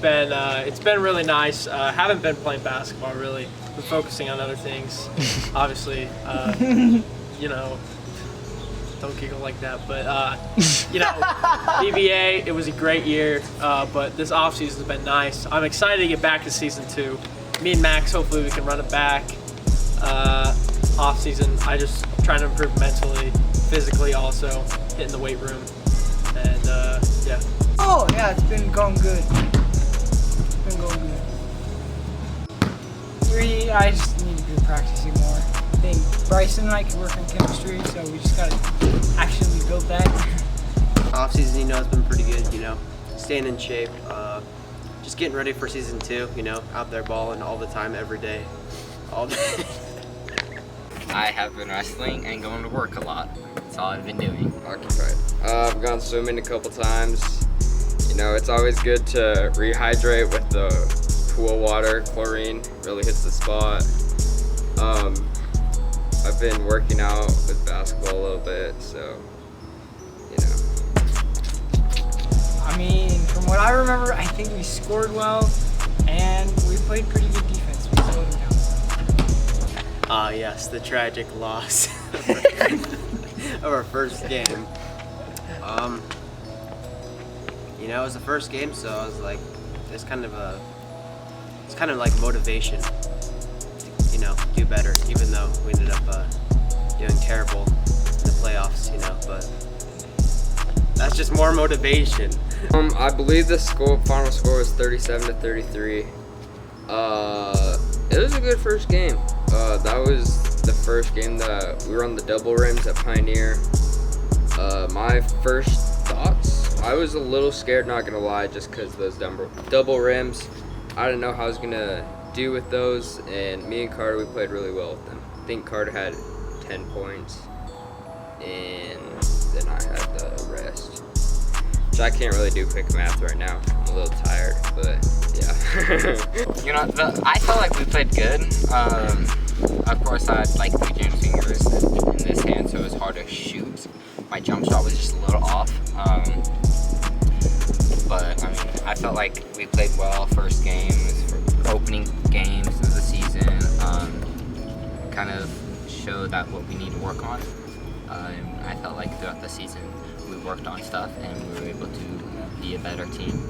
it's been really nice. Haven't been playing basketball really. Been focusing on other things. Obviously, you know, don't giggle like that. But you know, BBA, it was a great year. But this offseason has been nice. I'm excited to get back to season 2. Me and Max, hopefully we can run it back. Off season, I just trying to improve mentally, physically, also hitting the weight room, and yeah. Oh yeah, it's been going good. It's been going good. I just need to be practicing more. I think Bryson and I can work on chemistry, so we just gotta actually build that. Off season, you know, it's been pretty good. You know, staying in shape, just getting ready for season 2. You know, out there balling all the time, every day, all day. I have been wrestling and going to work a lot. That's all I've been doing. Occupied. I've gone swimming a couple times. You know, it's always good to rehydrate with the pool water. Chlorine really hits the spot. I've been working out with basketball a little bit, so, you know. I mean, from what I remember, I think we scored well, and we played pretty good defense. We slowed them down. Yes, the tragic loss of our first game. You know, it was the first game, so I was like, it's kind of like motivation to, you know, do better, even though we ended up doing terrible in the playoffs, you know, but that's just more motivation. I believe the final score was 37-33. It was a good first game. That was the first game that we were on the double rims at Pioneer. My first thoughts, I was a little scared, not gonna lie, just because those double rims. I didn't know how I was gonna do with those, and me and Carter, we played really well with them. I think Carter had 10 points, and then I had the rest. So I can't really do quick math right now. I'm a little tired, but yeah. You know, I felt like we played good. Of course, I had like 3 jam fingers in this hand, so it was hard to shoot. My jump shot was just a little off. But I mean, I felt like we played well first game, for opening games of the season. Kind of showed that what we need to work on. And I felt like throughout the season we worked on stuff and we were able to be a better team.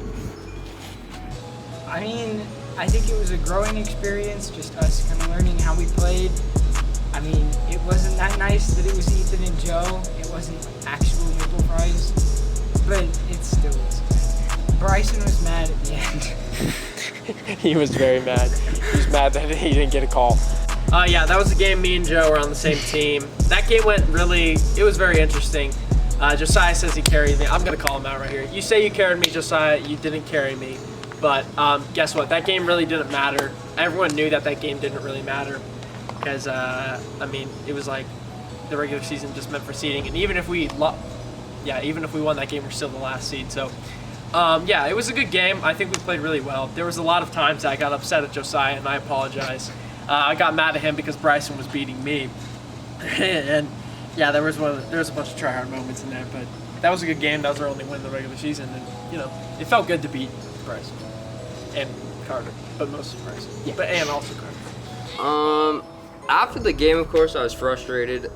I mean, I think it was a growing experience, just us kind of learning how we played. I mean, it wasn't that nice that it was Ethan and Joe. It wasn't actual nipple fries, but it still was. Bryson was mad at the end. He was very mad. He was mad that he didn't get a call. Yeah, that was the game. Me and Joe were on the same team. That game went it was very interesting. Josiah says he carried me. I'm gonna call him out right here. You say you carried me, Josiah. You didn't carry me. But guess what? That game really didn't matter. Everyone knew that game didn't really matter because I mean, it was like the regular season just meant for seeding, and even if we won that game, we're still the last seed. So yeah, it was a good game. I think we played really well. There was a lot of times I got upset at Josiah, and I apologize. I got mad at him because Bryson was beating me, and yeah, there was a bunch of try-hard moments in there. But that was a good game. That was our only win in the regular season, and you know, it felt good to beat Bryson and Carter, but mostly Bryson. Yeah. And also Carter. After the game, of course, I was frustrated.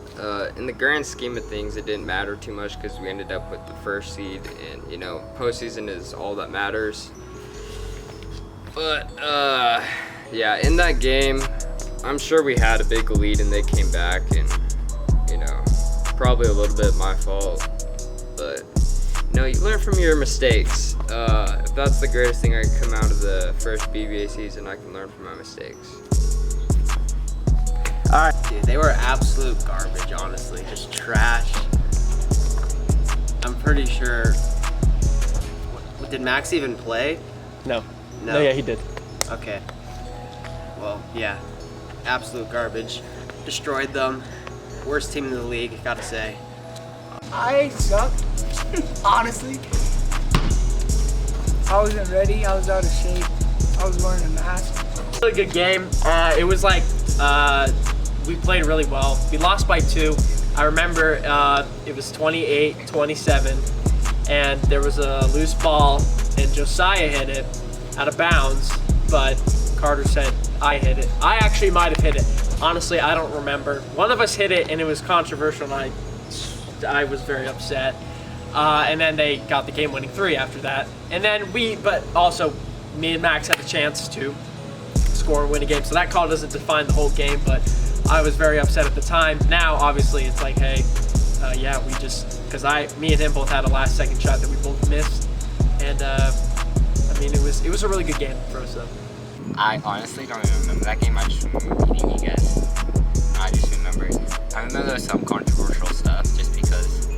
In the grand scheme of things, it didn't matter too much because we ended up with the first seed, and you know, postseason is all that matters. But yeah, in that game, I'm sure we had a big lead, and they came back, and you know, probably a little bit my fault, but you know, you learn from your mistakes. If that's the greatest thing I can come out of the first BBA season, I can learn from my mistakes. Alright, dude, they were absolute garbage, honestly. Just trash. I'm pretty sure. Did Max even play? No. No? No, yeah, he did. Okay. Well, yeah. Absolute garbage. Destroyed them. Worst team in the league, gotta say. I sucked, honestly. I wasn't ready. I was out of shape. I was wearing a mask. Really good game. It was like we played really well. We lost by 2. I remember it was 28-27, and there was a loose ball, and Josiah hit it, out of bounds, but Carter said I hit it. I actually might have hit it. Honestly, I don't remember. One of us hit it, and it was controversial, and I was very upset. And then they got the game-winning 3 after that. And then but also me and Max had the chance to score and win a game. So that call doesn't define the whole game, but I was very upset at the time. Now, obviously, it's like, hey, yeah, we just, because me and him both had a last-second shot that we both missed. And, I mean, it was a really good game for us, though. I honestly don't even remember that game. I just remember beating you guys. I remember there was some controversial stuff just because,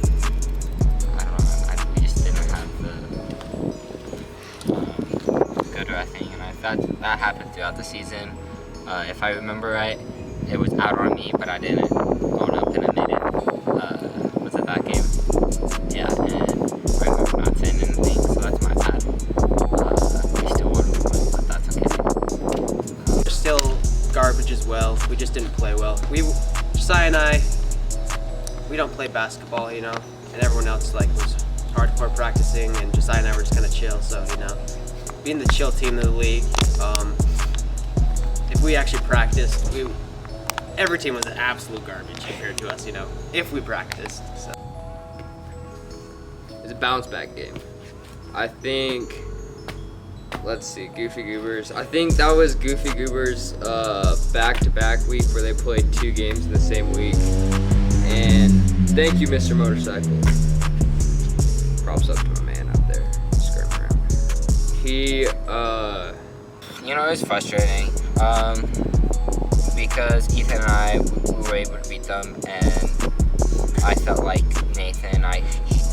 I don't know, we just didn't have the good wrestling, and that happened throughout the season. If I remember right, it was out on me, but I didn't own up and admit it. Was it that game? Yeah, and I remember not saying anything, so that's my bad. We still would have won, but that's okay. We're still garbage as well. We just didn't play well. Josiah and I, we don't play basketball, you know, and everyone else was hardcore practicing, and Josiah and I were just kind of chill. So, you know, being the chill team of the league, if we actually practiced, every team was an absolute garbage compared to us, you know, if we practiced. So. It's a bounce back game. I think, let's see, Goofy Goobers. I think that was Goofy Goobers back-to-back week where they played 2 games in the same week. And thank you, Mr. Motorcycle. Props up to my man out there, skirting around. He, You know, it was frustrating because Ethan and I we were able to beat them, and I felt like Nathan, I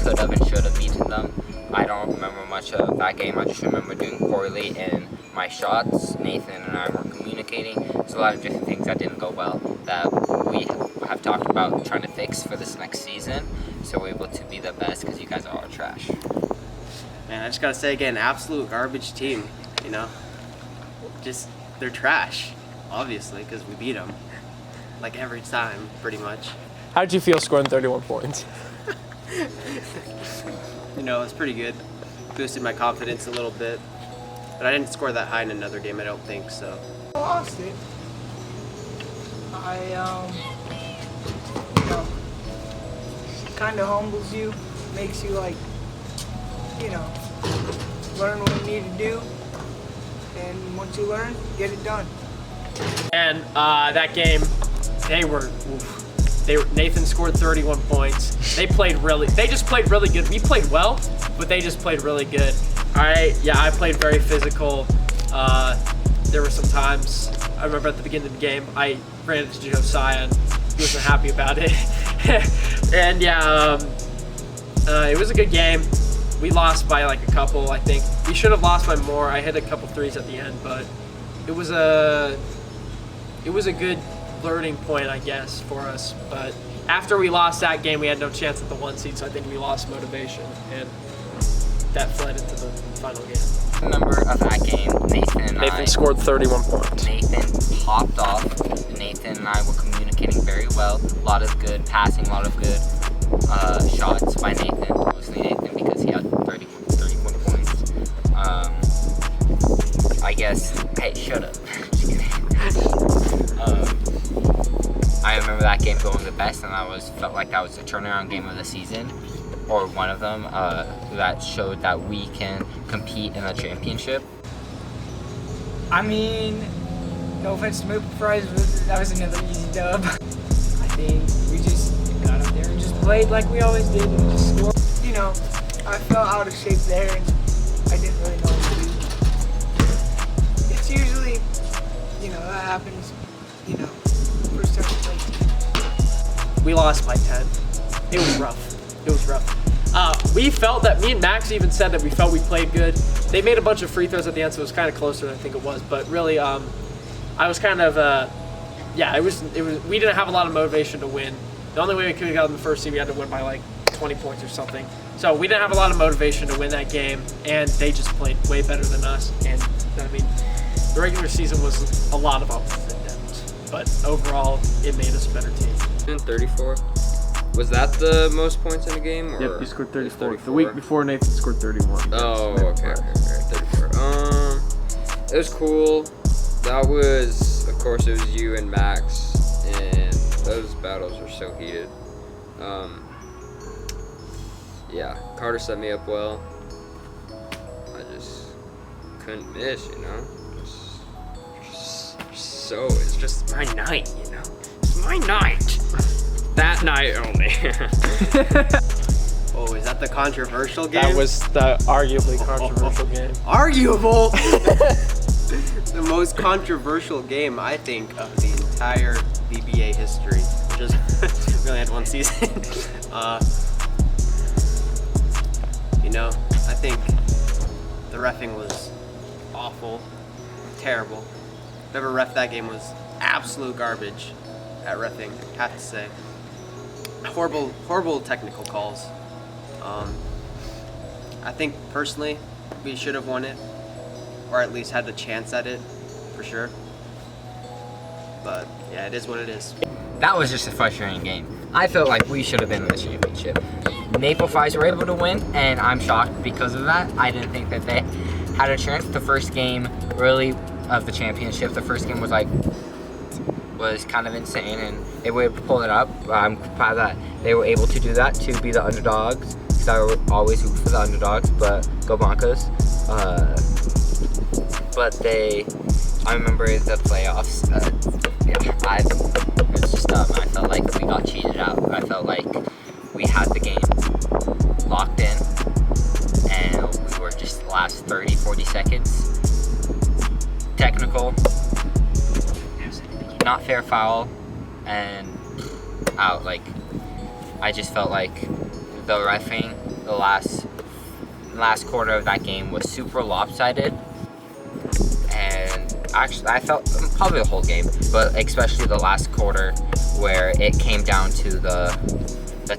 could have and should have beaten them. I don't remember much of that game. I just remember doing poorly in my shots. Nathan and I were communicating. There's a lot of different things that didn't go well that we have talked about trying to fix for this next season, so we're able to be the best because you guys are all trash. Man, I just gotta say again, absolute garbage team, you know. Just, they're trash, obviously, because we beat them, like every time, pretty much. How did you feel scoring 31 points? You know, it's pretty good. Boosted my confidence a little bit, but I didn't score that high in another game, I don't think, so. I lost it. You know, kind of humbles you, makes you like, you know, learn what you need to do, and once you learn, get it done. And that game, Nathan scored 31 points. They just played really good. We played well, but they just played really good. I played very physical. There were some times, I remember at the beginning of the game, I ran into Josiah and he wasn't happy about it. And it was a good game. We lost by like a couple, I think. We should have lost by more. I hit a couple threes at the end, but it was a good learning point, I guess, for us. But after we lost that game, we had no chance at the 1 seed, so I think we lost motivation, and that fled into the final game. Remember of that game, Nathan scored 31 points. Nathan popped off. Nathan and I were communicating very well. A lot of good passing, a lot of good shots by Nathan. Mostly Nathan because he had 31 points. I guess, hey, shut up. I remember that game going the best, and felt like that was the turnaround game of the season, or one of them, that showed that we can compete in a championship. I mean, no offense to Maple Fries, but that was another easy dub. I think we just got up there and just played like we always did and just scored. You know, I felt out of shape there and I didn't really know what to do. It's usually, you know, that happens, you know, first time we play. We lost by 10. It was rough. We felt that, me and Max even said that we felt we played good. They made a bunch of free throws at the end, so it was kind of closer than I think it was. But really, I was kind of, we didn't have a lot of motivation to win. The only way we could have gotten the first seed, we had to win by like 20 points or something. So we didn't have a lot of motivation to win that game, and they just played way better than us. And I mean, the regular season was a lot of ups and downs, but overall, it made us a better team. 34. Was that the most points in a game? Or Yep, he scored 34. The week before, Nathan scored 31. Oh, okay. 34. It was cool. That was, of course, it was you and Max, and those battles were so heated. Yeah, Carter set me up well. I just couldn't miss, you know? It's just my night, you know? It's my night. That night only. Oh, is that the controversial game? That was the arguably controversial game. Arguable? The most controversial game, I think, of the entire BBA history. Just really had one season. You know, I think the reffing was awful, terrible. Whoever ref that game was absolute garbage at reffing, I have to say. Horrible technical calls. I think personally we should have won it, or at least had the chance at it, for sure. But yeah, it is what it is. That was just a frustrating game. I felt like we should have been in the championship. Maple Fries were able to win, and I'm shocked because of that. I didn't think that they had a chance. The first game, really, of the championship, the first game was kind of insane, and they were able to pull it up. I'm proud that they were able to do that, to be the underdogs, because I would always root for the underdogs, but go Broncos. But I remember the playoffs, it was just dumb. I felt like we got cheated out. I felt like we had the game locked in, and we were just the last 30, 40 seconds. Technical, not fair foul, and out. Like, I just felt like the reffing, the last quarter of that game was super lopsided, and actually I felt probably the whole game, but especially the last quarter where it came down to the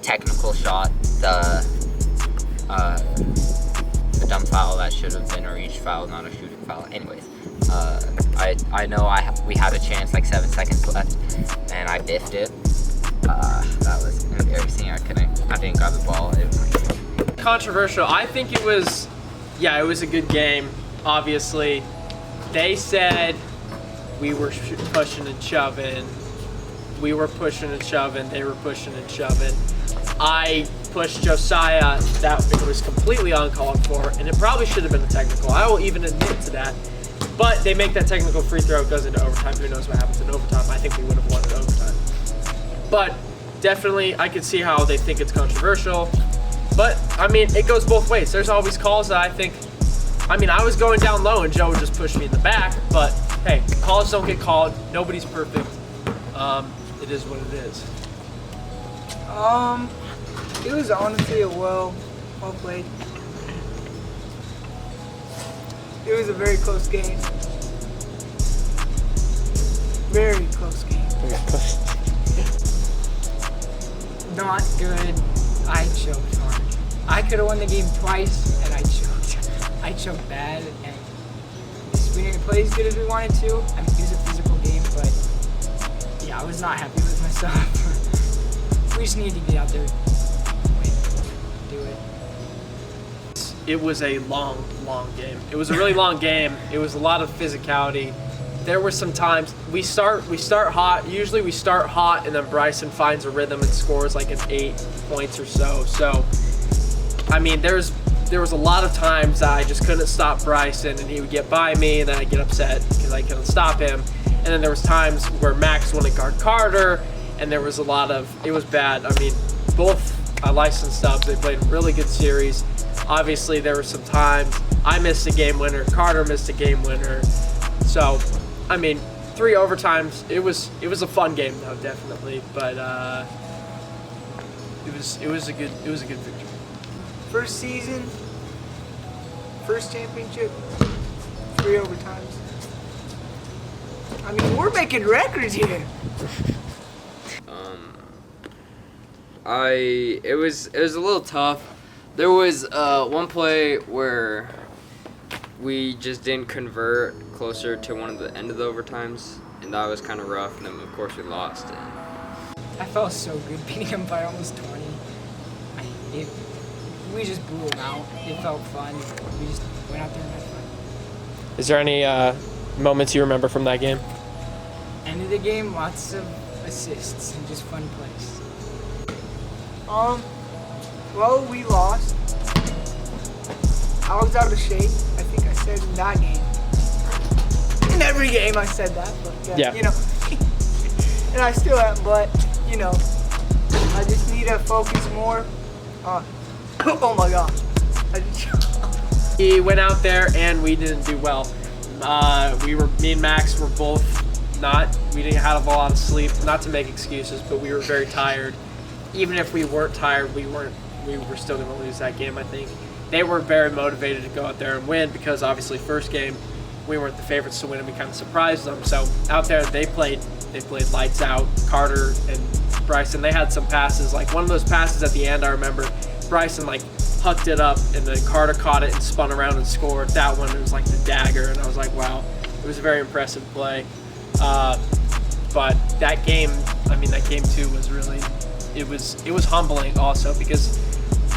technical shot, the dumb foul that should have been a reach foul, not a shooting foul. Anyways, I know we had a chance, like 7 seconds left, and I biffed it. That was embarrassing. I didn't grab the ball. Controversial. I think it was a good game. Obviously, they said we were pushing and shoving. We were pushing and shoving. They were pushing and shoving. I pushed Josiah. That it was completely uncalled for, and it probably should have been a technical. I will even admit to that. But they make that technical free throw. It goes into overtime. Who knows what happens in overtime? I think we would have won in overtime. But definitely, I could see how they think it's controversial. But, I mean, it goes both ways. There's always calls that I think, I was going down low and Joe would just push me in the back. But, hey, calls don't get called. Nobody's perfect. It is what it is. It was honestly a well played. It was a very close game. Very close game. Not good. I choked hard. I could have won the game twice, and I choked. I choked bad, and we didn't play as good as we wanted to. It was a physical game, but yeah, I was not happy with myself. We just need to get out there and do it. It was a long game. It was a really long game. It was a lot of physicality. There were some times we start hot. Usually we start hot, and then Bryson finds a rhythm and scores like an 8 points or so. So, there was a lot of times that I just couldn't stop Bryson, and he would get by me, and then I'd get upset because I couldn't stop him. And then there was times where Max wanted to guard Carter, and there was it was bad. Both licensed subs, they played a really good series. Obviously, there were some times I missed a game winner, Carter missed a game winner. So, 3 overtimes. It was a fun game though, definitely. But it was a good victory. First season, first championship, 3 overtimes. We're making records here. It was a little tough. There was one play where we just didn't convert closer to one of the end of the overtimes, and that was kind of rough. And then of course we lost. I felt so good beating him by almost 20. We just blew him out. It felt fun. We just went out there and had fun. Is there any moments you remember from that game? End of the game, lots of assists and just fun plays. Well, we lost. I was out of shape. I think I said in that game. In every game I said that, but Yeah. you know. And I still am, but you know, I just need to focus more on. Oh my gosh. We went out there and we didn't do well. Me and Max were both we didn't have a lot of sleep, not to make excuses, but we were very tired. Even if we weren't tired, we were still going to lose that game, I think. They were very motivated to go out there and win because obviously first game we weren't the favorites to win and we kind of surprised them. So out there they played lights out. Carter and Bryson, they had some passes. Like one of those passes at the end, I remember Bryson like hucked it up and then Carter caught it and spun around and scored. That one, it was like the dagger, and I was like, wow, it was a very impressive play. But that game, that game too was really, it was humbling also because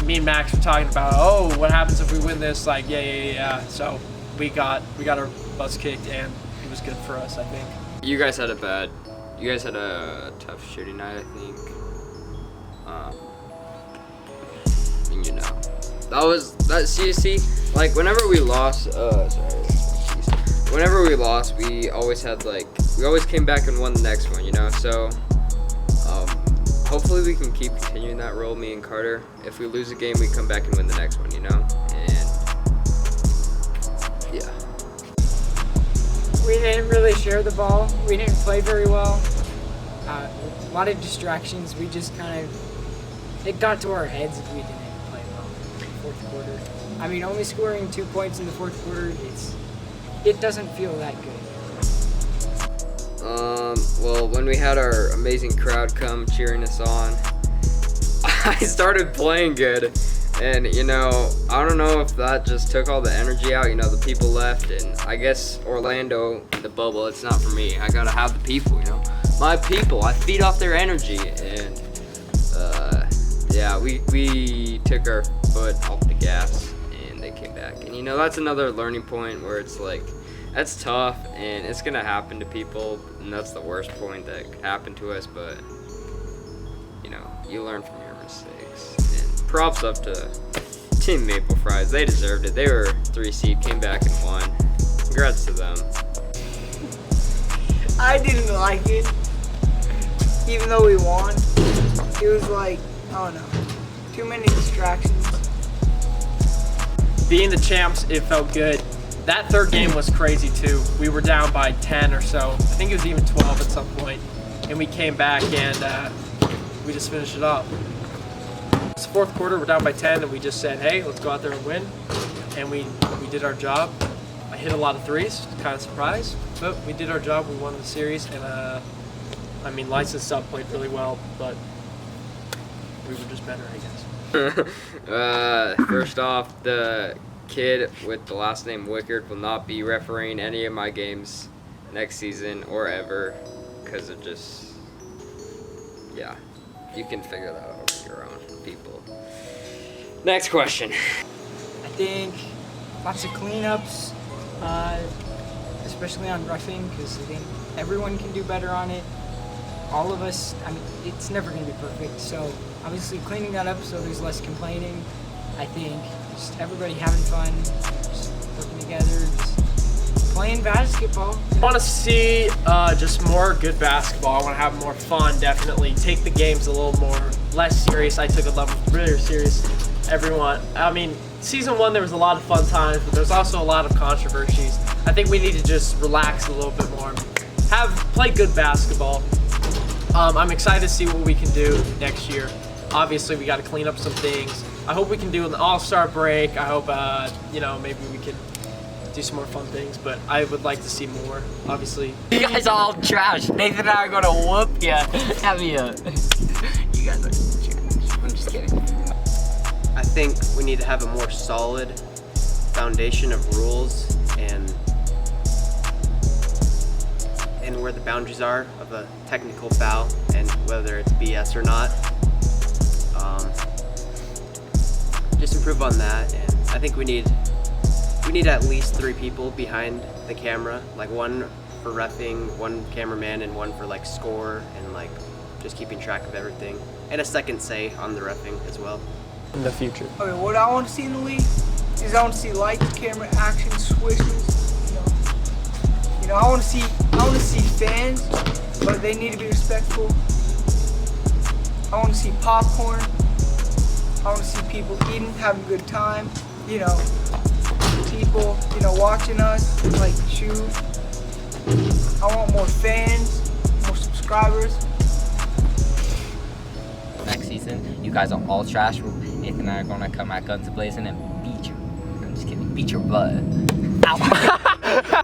me and Max were talking about, oh, what happens if we win this? Like, yeah. So we got our butts kicked, and it was good for us, I think. You guys had a tough shooting night, I think. And you know, CSC, like whenever we lost, whenever we lost, we always came back and won the next one, you know. So hopefully we can keep continuing that role, me and Carter. If we lose a game, we come back and win the next one, you know. And yeah. We didn't really share the ball. We didn't play very well. A lot of distractions. We just it got to our heads if we didn't play well in the fourth quarter. Only scoring 2 points in the fourth quarter, it doesn't feel that good. Well, when we had our amazing crowd come cheering us on, I started playing good. And, you know, I don't know if that just took all the energy out. You know, the people left, and I guess Orlando, the bubble, it's not for me. I gotta have the people, you know. My people, I feed off their energy. And, yeah, we took our foot off the gas, and they came back. And, you know, that's another learning point where it's like, that's tough, and it's gonna happen to people, and that's the worst point that could happen to us, but, you know, you learn from your mistakes. And props up to Team Maple Fries. They deserved it. They were 3 seed, came back and won. Congrats to them. I didn't like it, even though we won. It was like, I don't know, too many distractions. Being the champs, it felt good. That third game was crazy too. We were down by 10 or so. I think it was even 12 at some point. And we came back and we just finished it off. It's the fourth quarter, we're down by 10, and we just said, hey, let's go out there and win. And we did our job. I hit a lot of threes, kind of surprised, but we did our job. We won the series, and License Sub played really well, but we were just better, I guess. First off, the kid with the last name Wickard will not be refereeing any of my games next season or ever, because it just, yeah, you can figure that out with your own people. Next question. I think lots of cleanups, especially on roughing, because I think everyone can do better on it. All of us, it's never going to be perfect, so obviously cleaning that up so there's less complaining. I think just everybody having fun, just working together, just playing basketball. I want to see just more good basketball. I want to have more fun, definitely. Take the games a little less serious. I took a level really serious. Everyone, season 1 there was a lot of fun times, but there's also a lot of controversies. I think we need to just relax a little bit more. Play good basketball. I'm excited to see what we can do next year. Obviously, we got to clean up some things. I hope we can do an all-star break. I hope, maybe we can do some more fun things, but I would like to see more, obviously. You guys are all trash. Nathan and I are gonna whoop ya. Have you? You guys are trash. I'm just kidding. I think we need to have a more solid foundation of rules and where the boundaries are of a technical foul and whether it's BS or not. Just improve on that, and I think we need we need at least 3 people behind the camera, like 1 for reffing, 1 cameraman, and 1 for like score and like just keeping track of everything, and a second say on the reffing as well. In the future. Okay, what I want to see in the league is I want to see lights, camera, action, swishes. You know, I want to see fans, but they need to be respectful. I want to see popcorn. I want to see people eating, having a good time. You know, people, you know, watching us, like, shoot. I want more fans, more subscribers. Next season, you guys are all trash. Nathan and I are gonna come at guns blazing and beat you. I'm just kidding. Beat your butt. Ow.